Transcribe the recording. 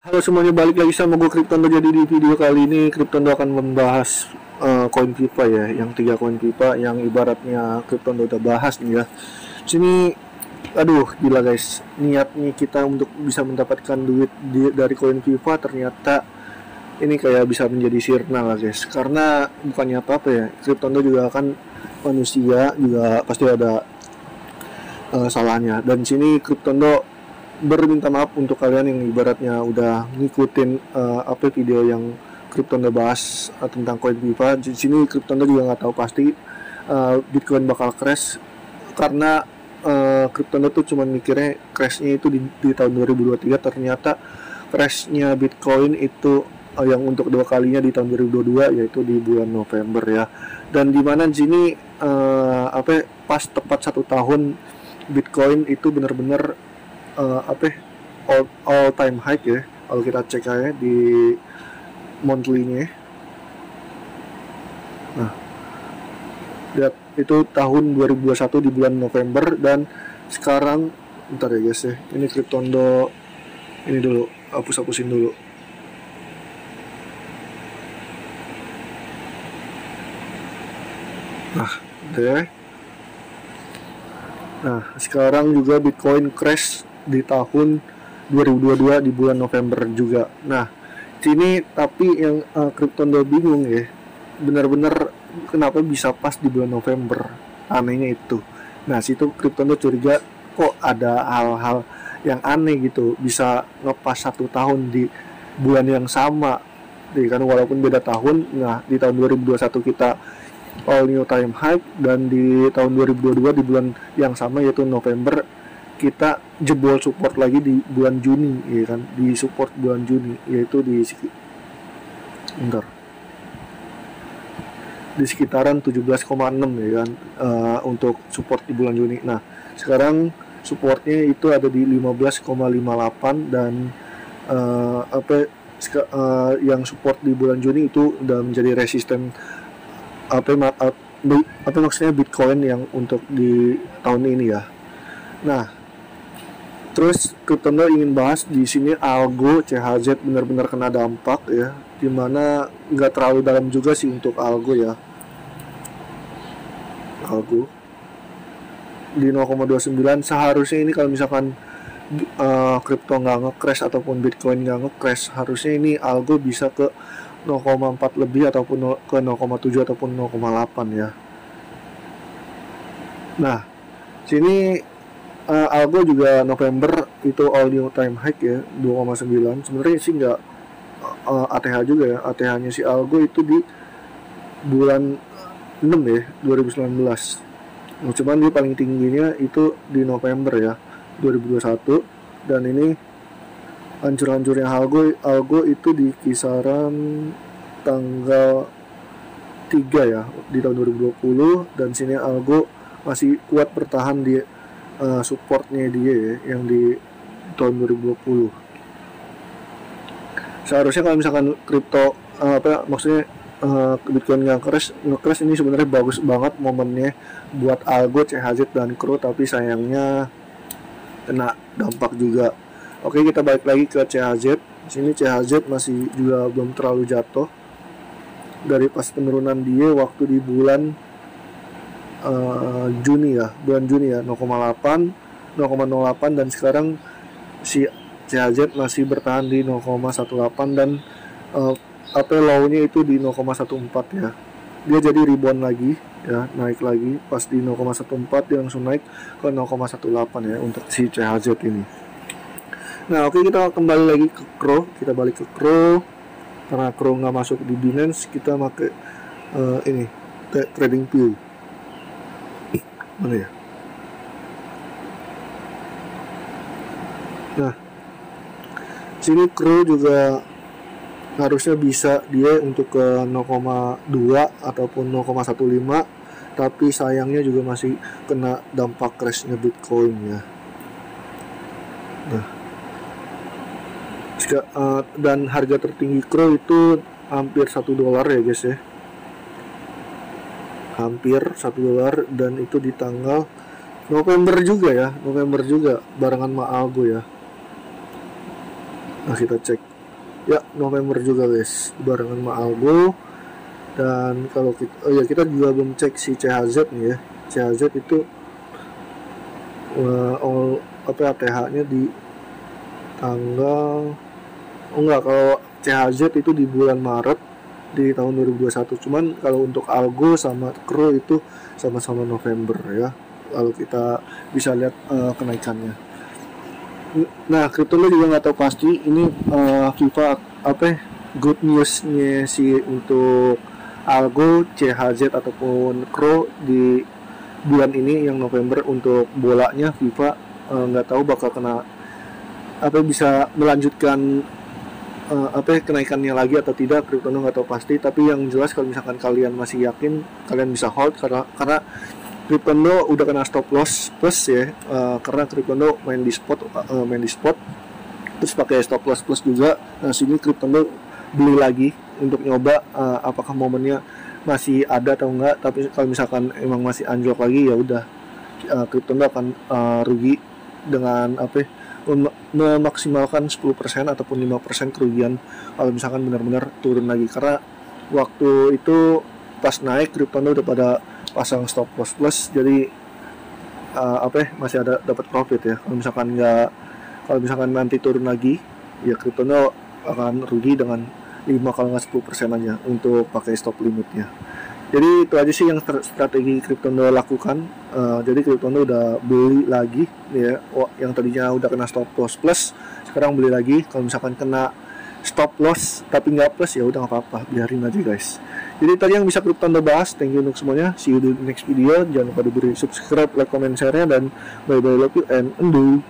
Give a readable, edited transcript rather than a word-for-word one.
Halo semuanya, balik lagi sama gue Kryptondo. Jadi di video kali ini Kryptondo akan membahas koin pipa ya, yang 3 koin pipa yang ibaratnya Kryptondo udah bahas nih ya. Sini, aduh gila guys, niat nih kita untuk bisa mendapatkan duit dari koin pipa ternyata ini kayak bisa menjadi sirna lah guys. Karena bukannya apa-apa ya, Kryptondo juga kan manusia, juga pasti ada salahnya. Dan sini Kryptondo berminta maaf untuk kalian yang ibaratnya udah ngikutin apa video yang Kryptondo bahas tentang koin pipa. Di sini Kryptondo juga nggak tahu pasti Bitcoin bakal crash, karena Kryptondo tuh cuma mikirnya crashnya itu di tahun 2023. Ternyata crashnya Bitcoin itu yang untuk 2 kalinya di tahun 2022, yaitu di bulan November ya. Dan dimana di sini pas tepat 1 tahun Bitcoin itu benar-benar all time high ya. Kalau kita cek aja di monthly-nya. Nah, lihat itu tahun 2021 di bulan November, dan sekarang bentar ya guys ya. Ini Kryptondo ini dulu, hapus-hapusin dulu. Nah, deh. Nah, sekarang juga Bitcoin crash di tahun 2022 di bulan November juga. Nah, sini tapi yang Kryptondo bingung ya, benar-benar kenapa bisa pas di bulan November, anehnya itu. Nah, situ Kryptondo curiga kok ada hal-hal yang aneh gitu, bisa ngepas 1 tahun di bulan yang sama. Jadi kan walaupun beda tahun, nah di tahun 2021 kita all new time high, dan di tahun 2022 di bulan yang sama yaitu November kita jebol support lagi di bulan Juni ya kan, di support bulan Juni yaitu bentar, di sekitaran 17,6 ya kan, untuk support di bulan Juni. Nah, sekarang supportnya itu ada di 15,58, dan yang support di bulan Juni itu udah menjadi resisten apa maksudnya Bitcoin yang untuk di tahun ini ya. Nah, terus Kryptondo ingin bahas di sini algo CHZ benar-benar kena dampak ya, dimana nggak terlalu dalam juga sih untuk algo ya. Algo di 0,29 seharusnya ini kalau misalkan kripto nggak nge-crash ataupun Bitcoin nggak nge-crash, harusnya ini algo bisa ke 0,4 lebih ataupun ke 0,7 ataupun 0,8 ya. Nah, sini algo juga November itu all new time high ya, 2,9. Sebenarnya sih nggak ATH juga ya. ATH-nya si algo itu di bulan 6 ya, 2019. Nah, cuman dia paling tingginya itu di November ya, 2021. Dan ini hancur-hancurnya algo itu di kisaran tanggal 3 ya di tahun 2020, dan sini algo masih kuat bertahan di supportnya dia ya, yang di tahun 2020. Seharusnya kalau misalkan kripto maksudnya Bitcoin yang nge-crash ini sebenarnya bagus banget momennya buat algo, CHZ dan Crow, tapi sayangnya kena dampak juga. Oke, kita balik lagi ke CHZ. Sini CHZ masih juga belum terlalu jatuh dari pas penurunan dia waktu di bulan Juni ya, bulan Juni ya, 0,08, dan sekarang si CHZ masih bertahan di 0,18, dan low-nya itu di 0,14 ya. Dia jadi rebound lagi ya, naik lagi pas di 0,14 dia langsung naik ke 0,18 ya untuk si CHZ ini. Nah, oke, kita kembali lagi ke Crow. Kita balik ke Crow. Karena Crow nggak masuk di Binance, kita pakai ini TradingView. Mana ya? Nah, sini Crow juga harusnya bisa dia untuk ke 0,2 ataupun 0,15, tapi sayangnya juga masih kena dampak crashnya Bitcoin ya. Nah, dan harga tertinggi Crow itu hampir $1 ya guys ya, hampir $1, dan itu di tanggal November juga barengan sama algo ya. Nah, kita cek Ya, November juga guys, barengan sama Algo. Dan kalau kita, oh ya, kita juga belum cek si CHZ nih ya. CHZ itu apa ATH-nya di tanggal, oh enggak, kalau CHZ itu di bulan Maret di tahun 2021. Cuman kalau untuk Algo sama Kro itu sama-sama November ya. Lalu kita bisa lihat kenaikannya. Nah, kripto lo juga nggak tahu pasti ini FIFA apa ya, good newsnya sih untuk Algo, CHZ ataupun Kro di bulan ini yang November. Untuk bolanya FIFA nggak tahu bakal kena apa, bisa melanjutkan apa kenaikannya lagi atau tidak. Cryptono nggak tahu pasti, tapi yang jelas kalau misalkan kalian masih yakin, kalian bisa hold karena Cryptono udah kena stop loss plus ya, karena Cryptono main di spot terus pakai stop loss plus juga. Nah, sini Cryptono beli lagi untuk nyoba apakah momennya masih ada atau enggak. Tapi kalau misalkan emang masih anjlok lagi, ya udah Cryptono akan rugi dengan apa, memaksimalkan 10% ataupun 5% kerugian kalau misalkan benar-benar turun lagi. Karena waktu itu pas naik Cryptono udah pada pasang stop loss plus, jadi masih ada dapat profit ya. Kalau misalkan nanti turun lagi, ya Cryptono akan rugi dengan 5 kalau nggak 10% aja untuk pakai stop limitnya. Jadi itu aja sih yang strategi Cryptono lakukan. Jadi Cryptono udah beli lagi ya, yang tadinya udah kena stop loss plus, sekarang beli lagi. Kalau misalkan kena stop loss tapi nggak plus, ya udah nggak apa-apa, biarin aja guys. Jadi tadi yang bisa Cryptono bahas. Thank you untuk semuanya, see you di next video. Jangan lupa diberi subscribe, like, comment, share-nya, dan bye bye, love you and undo.